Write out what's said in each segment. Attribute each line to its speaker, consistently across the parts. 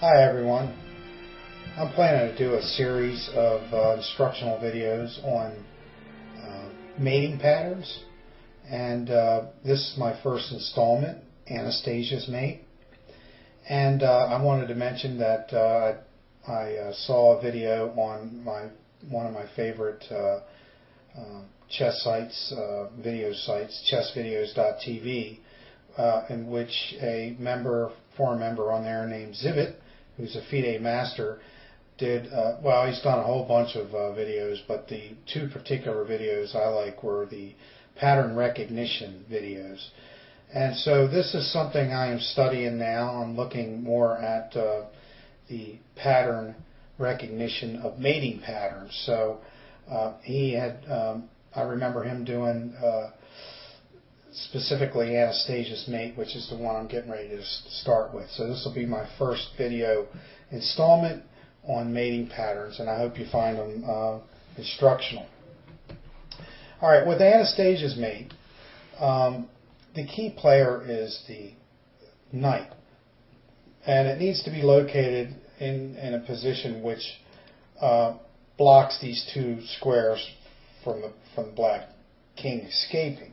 Speaker 1: Hi everyone. I'm planning to do a series of instructional videos on mating patterns, and this is my first installment, Anastasia's Mate. And I wanted to mention that I saw a video on one of my favorite chess sites, video sites, chessvideos.tv, in which a forum member on there named Zivit, who's a FIDE master, did, well, he's done a whole bunch of videos, but the two particular videos I like were the pattern recognition videos. And so this is something I am studying now. I'm looking more at the pattern recognition of mating patterns. So he had, I remember him doing specifically Anastasia's Mate, which is the one I'm getting ready to start with. So this will be my first video installment on mating patterns, and I hope you find them instructional. Alright, with Anastasia's Mate, the key player is the knight, and it needs to be located in a position which blocks these two squares from the black king escaping.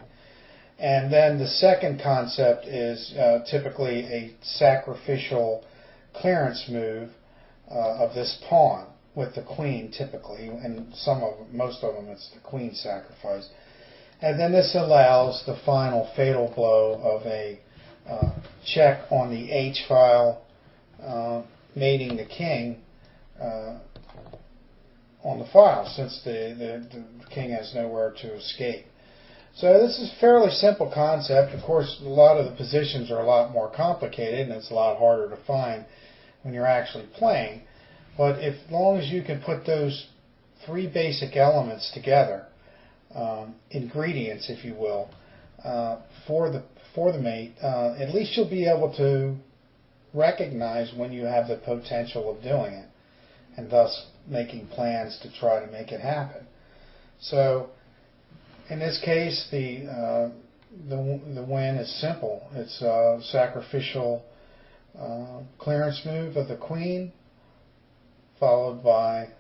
Speaker 1: And then the second concept is typically a sacrificial clearance move of this pawn with the queen, typically, and most of them it's the queen sacrifice. And then this allows the final fatal blow of a check on the H file, mating the king on the file, since the king has nowhere to escape. So this is a fairly simple concept. Of course, a lot of the positions are a lot more complicated, and it's a lot harder to find when you're actually playing. But as long as you can put those three basic elements together, ingredients, if you will, for the mate, at least you'll be able to recognize when you have the potential of doing it, and thus making plans to try to make it happen. So in this case, the win is simple. It's a sacrificial clearance move of the queen, followed by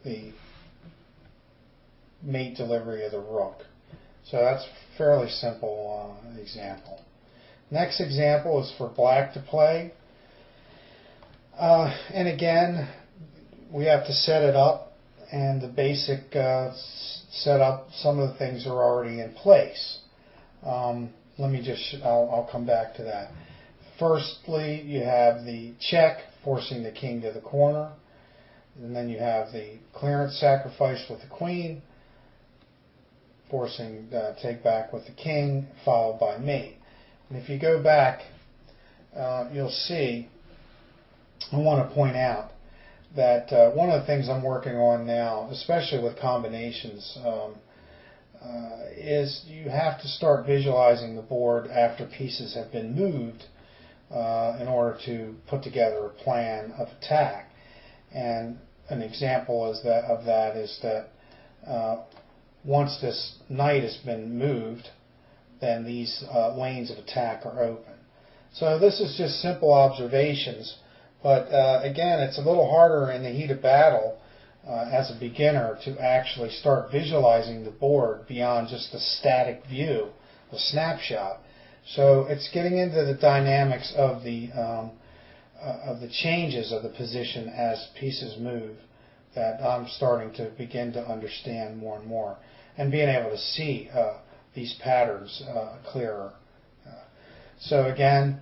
Speaker 1: the mate delivery of the rook. So that's a fairly simple example. Next example is for black to play. And again, we have to set it up, and the basic setup, some of the things are already in place. I'll come back to that. Firstly, you have the check forcing the king to the corner, and then you have the clearance sacrifice with the queen, forcing take back with the king, followed by mate. And if you go back, you'll see, I want to point out that one of the things I'm working on now, especially with combinations, is you have to start visualizing the board after pieces have been moved in order to put together a plan of attack. And an example of that is that once this knight has been moved, then these lanes of attack are open. So this is just simple observations. But again, it's a little harder in the heat of battle as a beginner to actually start visualizing the board beyond just a static view, a snapshot. So it's getting into the dynamics of the changes of the position as pieces move that I'm starting to begin to understand more and more, and being able to see these patterns clearer. So again,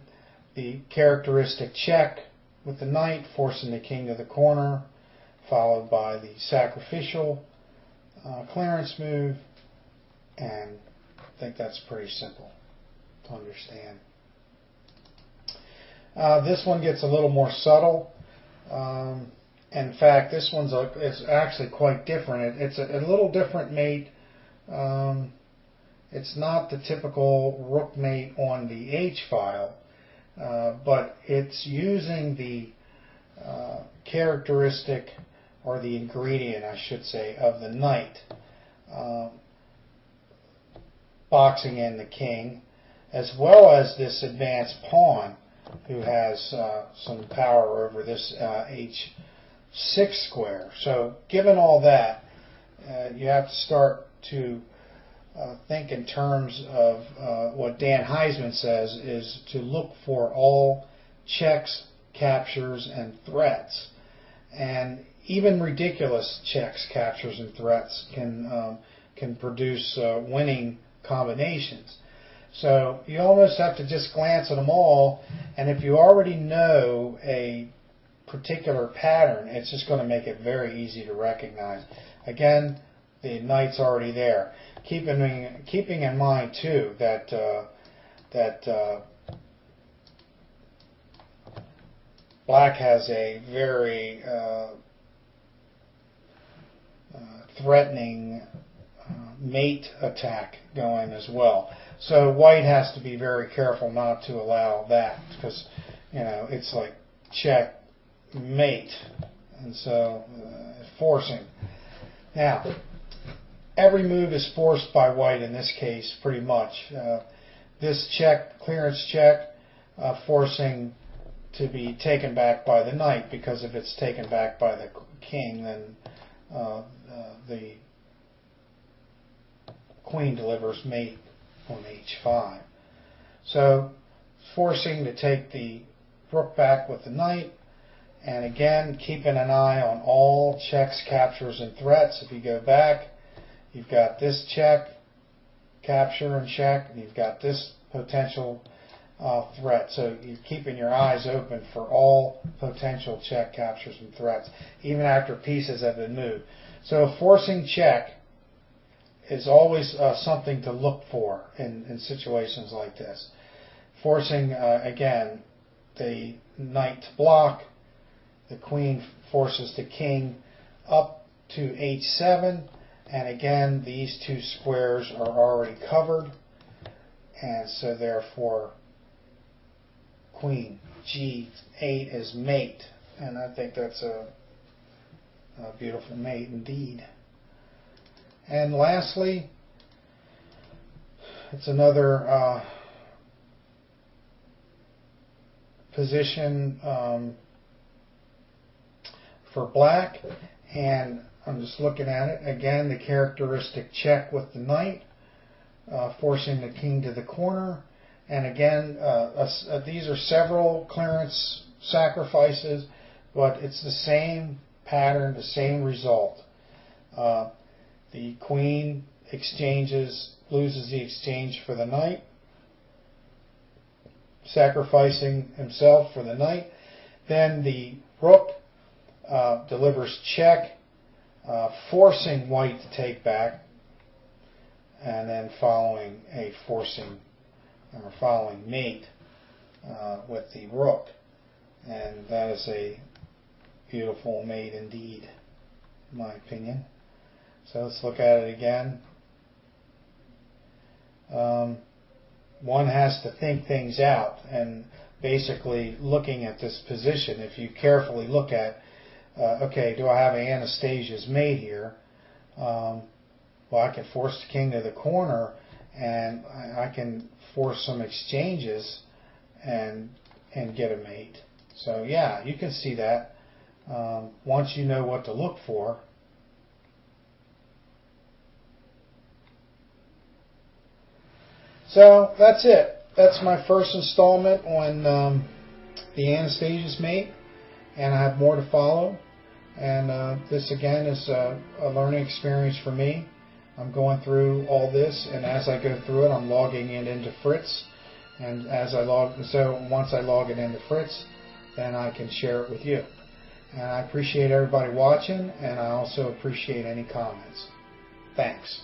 Speaker 1: the characteristic check with the knight forcing the king to the corner, followed by the sacrificial clearance move, and I think that's pretty simple to understand. This one gets a little more subtle. In fact, this one's it's actually quite different. It's a little different mate. It's not the typical rook mate on the H file, but it's using the characteristic, or the ingredient, I should say, of the knight, boxing in the king, as well as this advanced pawn who has some power over this H6 square. So given all that, you have to start to think in terms of what Dan Heisman says is to look for all checks, captures, and threats. And even ridiculous checks, captures, and threats can produce winning combinations. So you almost have to just glance at them all, and if you already know a particular pattern, it's just going to make it very easy to recognize. Again, the knight's already there. Keeping in mind too that black has a very threatening mate attack going as well. So white has to be very careful not to allow that, because it's like check mate, and so forcing. Now, every move is forced by white in this case, pretty much. This check, clearance check, forcing to be taken back by the knight, because if it's taken back by the king, then the queen delivers mate on h5. So forcing to take the rook back with the knight, and again keeping an eye on all checks, captures, and threats. If you go back, you've got this check, capture, and check, and you've got this potential threat. So you're keeping your eyes open for all potential check, captures, and threats, even after pieces have been moved. So a forcing check is always something to look for in situations like this. Forcing, again, the knight to block, the queen forces the king up to h7, and again these two squares are already covered, and so therefore queen g8 is mate, and I think that's a beautiful mate indeed. And lastly, it's another position for black, and I'm just looking at it again, the characteristic check with the knight, forcing the king to the corner, and again these are several clearance sacrifices, but it's the same pattern, the same result. The queen loses the exchange for the knight, sacrificing himself for the knight. Then the rook delivers check, forcing white to take back, and then following mate with the rook, and that is a beautiful mate indeed, in my opinion. So let's look at it again. One has to think things out, and basically looking at this position, if you carefully look at, okay, do I have Anastasia's mate here? Well, I can force the king to the corner, and I can force some exchanges and get a mate. So yeah, you can see that once you know what to look for. So that's it. That's my first installment on the Anastasia's mate, and I have more to follow. And this again is a learning experience for me. I'm going through all this, and as I go through it, I'm logging it into Fritz. And so once I log it into Fritz, then I can share it with you. And I appreciate everybody watching, and I also appreciate any comments. Thanks.